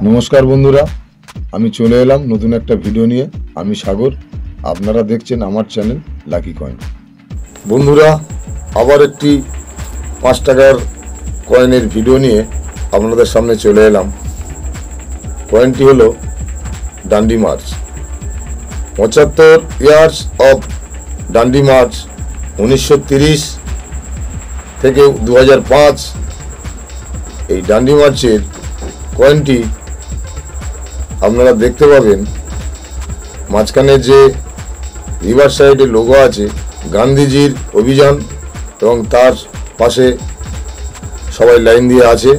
নমস্কার বন্ধুরা, আমি চলে এলাম নতুন একটা ভিডিও নিয়ে। আমি সাগর, আপনারা দেখছেন আমার চ্যানেল লাকি কয়েন। বন্ধুরা, আবার একটি 5 টাকার কয়েনের ভিডিও নিয়ে আপনাদের সামনে চলে এলাম। কয়েনটি হলো Dandi march. 75 years of Dandi march, 1930 থেকে 2005। এই ডান্ডি মার্চের কয়েনটি আপনারা দেখতে পাবেন মাঝখানে যে রিভার সাইডে লোগো আছে গান্ধীজির অভিযান, এবং তার পাশে সবাই লাইন দিয়ে আছে।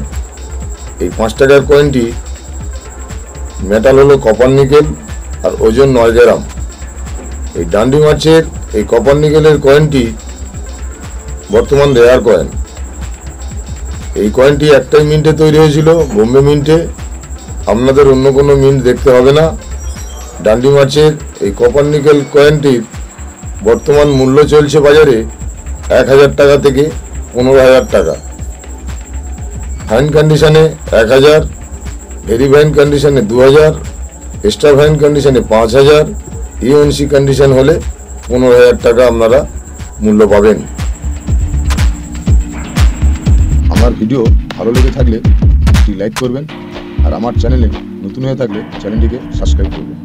এই 5 টাকার কয়েনটি মেটাল হলো কপার নিকেল আর ওজন 9 গ্রাম। এই ডান্ডি মার্চের এই কপার নিকেলের কয়েনটি বর্তমান রেয়ার কয়েন। এই কয়েনটি একটাই মিন্টে তৈরি হয়েছিল, বোম্বে মিন্টে। আপনাদের অন্য কোনো মিন্ট দেখতে হবে না। ডান্ডি মার্চের এই কপার নিকেল কয়েনটির বর্তমান মূল্য চলছে বাজারে 1000 টাকা থেকে 15,000 টাকা। ফাইন কন্ডিশনে 1000, ভেরি ফাইন কন্ডিশনে 2000, এক্সট্রা ফাইন কন্ডিশনে 5000, ইউএনসি কন্ডিশন হলে 15,000 টাকা আপনারা মূল্য পাবেন। আমার ভিডিও ভালো লেগে থাকলে একটি লাইক করবেন, আর আমার চ্যানেলে নতুন হয়ে থাকলে চ্যানেলটিকে সাবস্ক্রাইব করবেন।